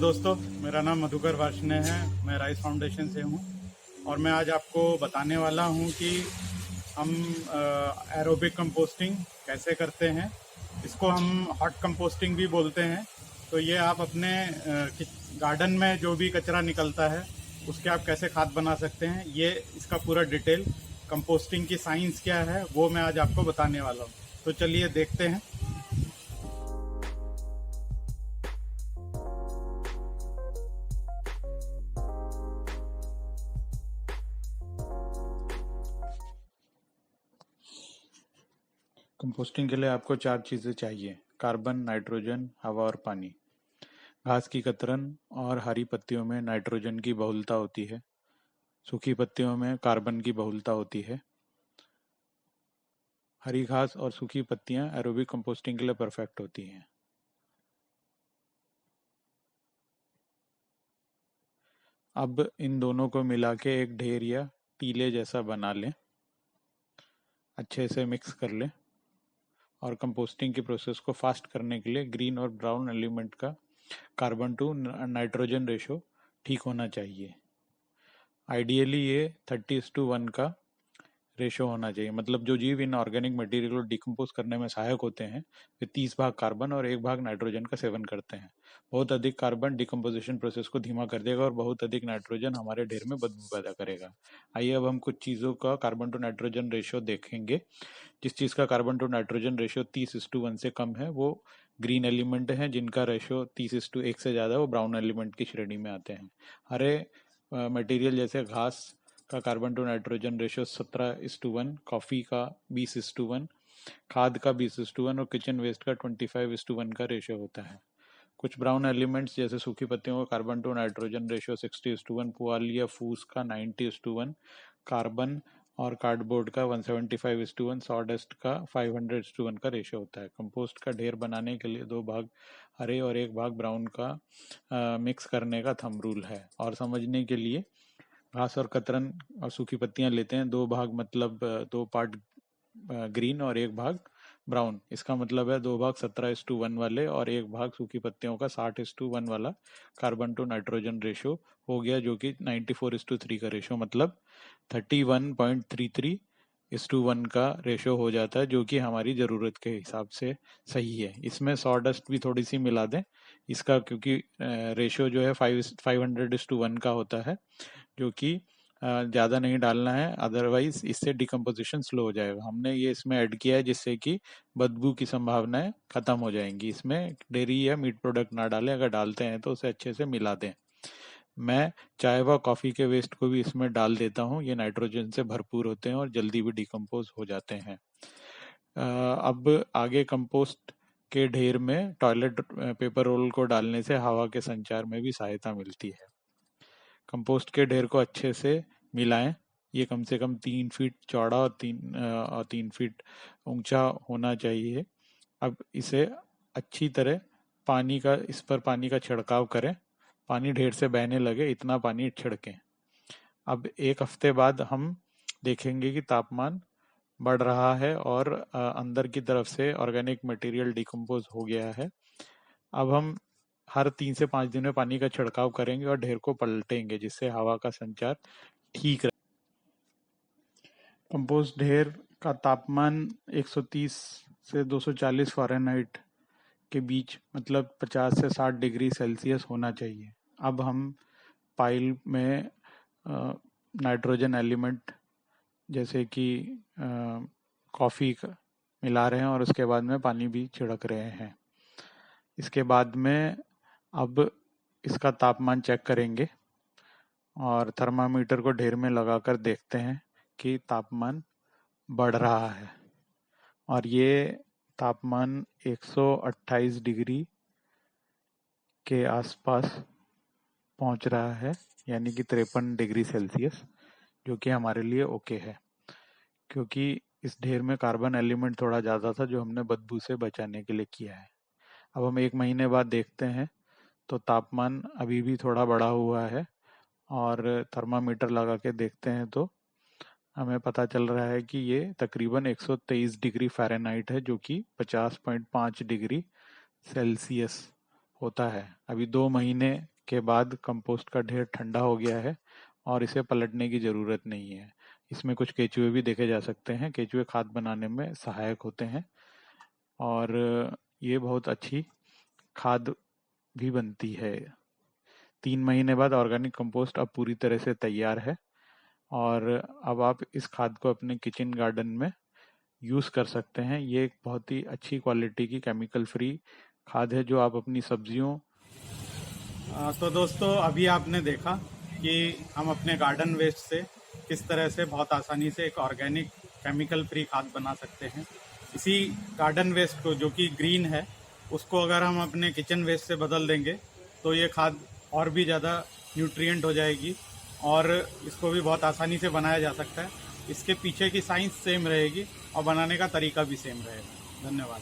दोस्तों, मेरा नाम मधुकर वार्ष्णेय है। मैं राइस फाउंडेशन से हूँ और मैं आज आपको बताने वाला हूँ कि हम एरोबिक कंपोस्टिंग कैसे करते हैं। इसको हम हॉट कंपोस्टिंग भी बोलते हैं। तो ये आप अपने गार्डन में जो भी कचरा निकलता है उसके आप कैसे खाद बना सकते हैं, ये इसका पूरा डिटेल कंपोस्टिंग की साइंस क्या है वो मैं आज आपको बताने वाला हूँ। तो चलिए देखते हैं। कंपोस्टिंग के लिए आपको 4 चीज़ें चाहिए: कार्बन, नाइट्रोजन, हवा और पानी। घास की कतरन और हरी पत्तियों में नाइट्रोजन की बहुलता होती है। सूखी पत्तियों में कार्बन की बहुलता होती है। हरी घास और सूखी पत्तियां एरोबिक कंपोस्टिंग के लिए परफेक्ट होती हैं। अब इन दोनों को मिला के एक ढेर या टीले जैसा बना लें। अच्छे से मिक्स कर लें और कंपोस्टिंग की प्रोसेस को फास्ट करने के लिए ग्रीन और ब्राउन एलिमेंट का कार्बन टू नाइट्रोजन रेशो ठीक होना चाहिए। आइडियली ये 30:1 का रेशो होना चाहिए। मतलब जो जीव इन ऑर्गेनिक मटेरियल को डिकम्पोज करने में सहायक होते हैं वे 30 भाग कार्बन और 1 भाग नाइट्रोजन का सेवन करते हैं। बहुत अधिक कार्बन डिकम्पोजिशन प्रोसेस को धीमा कर देगा और बहुत अधिक नाइट्रोजन हमारे ढेर में बदबू पैदा करेगा। आइए अब हम कुछ चीज़ों का कार्बन टू नाइट्रोजन रेशियो देखेंगे। जिस चीज़ का कार्बन टू नाइट्रोजन रेशियो 30:1 से कम है वो ग्रीन एलिमेंट हैं, जिनका रेशियो 30:1 से ज़्यादा है वो ब्राउन एलिमेंट की श्रेणी में आते हैं। हरे मटेरियल जैसे घास का carbon to nitrogen ratio 17:1, coffee का 20:1, खाद का 20:1 और किचन वेस्ट का 25:1 का रेशियो होता है। कुछ ब्राउन एलिमेंट्स जैसे सूखी पत्तियों का कार्बन टू नाइट्रोजन रेशियो 60:1, पुआल या फूस का 90:1, कार्बन और कार्डबोर्ड का 175:1, सॉडस्ट का 500:1 का रेशियो होता है। कंपोस्ट का ढेर बनाने के लिए 2 भाग हरे और 1 भाग ब्राउन का मिक्स करने का थंब रूल है। और समझने के लिए घास और कतरन और सूखी पत्तियां लेते हैं 2 भाग, मतलब 2 पार्ट ग्रीन और 1 भाग ब्राउन। इसका मतलब है 2 भाग 17:1 वाले और 1 भाग सूखी पत्तियों का 60:1 वाला कार्बन टू नाइट्रोजन रेशियो हो गया, जो कि 94:3 का रेशियो, मतलब 31.33:1 का रेशियो हो जाता है, जो कि हमारी ज़रूरत के हिसाब से सही है। इसमें सॉडस्ट भी थोड़ी सी मिला दें इसका, क्योंकि रेशियो जो है 500:1 का होता है, जो कि ज़्यादा नहीं डालना है, अदरवाइज इससे डिकम्पोजिशन स्लो हो जाएगा। हमने ये इसमें ऐड किया है जिससे कि बदबू की संभावनाएं खत्म हो जाएंगी। इसमें डेयरी या मीट प्रोडक्ट ना डालें, अगर डालते हैं तो उसे अच्छे से मिला दें। मैं चाय व कॉफ़ी के वेस्ट को भी इसमें डाल देता हूँ। ये नाइट्रोजन से भरपूर होते हैं और जल्दी भी डिकम्पोज हो जाते हैं। अब आगे कंपोस्ट के ढेर में टॉयलेट पेपर रोल को डालने से हवा के संचार में भी सहायता मिलती है। कंपोस्ट के ढेर को अच्छे से मिलाएं। ये कम से कम 3 फीट चौड़ा और 3 फीट ऊंचा होना चाहिए। अब इसे अच्छी तरह इस पर पानी का छिड़काव करें। पानी ढेर से बहने लगे इतना पानी छिड़कें। अब 1 हफ्ते बाद हम देखेंगे कि तापमान बढ़ रहा है और अंदर की तरफ से ऑर्गेनिक मटेरियल डिकम्पोज हो गया है। अब हम हर 3 से 5 दिन में पानी का छिड़काव करेंगे और ढेर को पलटेंगे, जिससे हवा का संचार ठीक रहे। कंपोस्ट ढेर का तापमान 130 से 240 फ़ारेनहाइट के बीच, मतलब 50 से 60 डिग्री सेल्सियस होना चाहिए। अब हम पाइल में नाइट्रोजन एलिमेंट जैसे कि कॉफ़ी मिला रहे हैं और उसके बाद में पानी भी छिड़क रहे हैं। इसके बाद में अब इसका तापमान चेक करेंगे और थर्मामीटर को ढेर में लगाकर देखते हैं कि तापमान बढ़ रहा है और ये तापमान 128 डिग्री के आसपास पहुंच रहा है, यानी कि 53 डिग्री सेल्सियस, जो कि हमारे लिए ओके है, क्योंकि इस ढेर में कार्बन एलिमेंट थोड़ा ज़्यादा था जो हमने बदबू से बचाने के लिए किया है। अब हम 1 महीने बाद देखते हैं तो तापमान अभी भी थोड़ा बढ़ा हुआ है और थर्मामीटर लगा के देखते हैं तो हमें पता चल रहा है कि ये तकरीबन 123 डिग्री फ़ारेनहाइट है, जो कि 50.5 डिग्री सेल्सियस होता है। अभी 2 महीने के बाद कंपोस्ट का ढेर ठंडा हो गया है और इसे पलटने की ज़रूरत नहीं है। इसमें कुछ केचुए भी देखे जा सकते हैं। केचुए खाद बनाने में सहायक होते हैं और ये बहुत अच्छी खाद भी बनती है। 3 महीने बाद ऑर्गेनिक कंपोस्ट अब पूरी तरह से तैयार है और अब आप इस खाद को अपने किचन गार्डन में यूज़ कर सकते हैं। ये एक बहुत ही अच्छी क्वालिटी की केमिकल फ्री खाद है जो आप अपनी सब्जियों तो दोस्तों, अभी आपने देखा कि हम अपने गार्डन वेस्ट से किस तरह से बहुत आसानी से एक ऑर्गेनिक केमिकल फ्री खाद बना सकते हैं। इसी गार्डन वेस्ट को, जो कि ग्रीन है, उसको अगर हम अपने किचन वेस्ट से बदल देंगे तो ये खाद और भी ज़्यादा न्यूट्रिएंट हो जाएगी और इसको भी बहुत आसानी से बनाया जा सकता है। इसके पीछे की साइंस सेम रहेगी और बनाने का तरीका भी सेम रहेगा। धन्यवाद।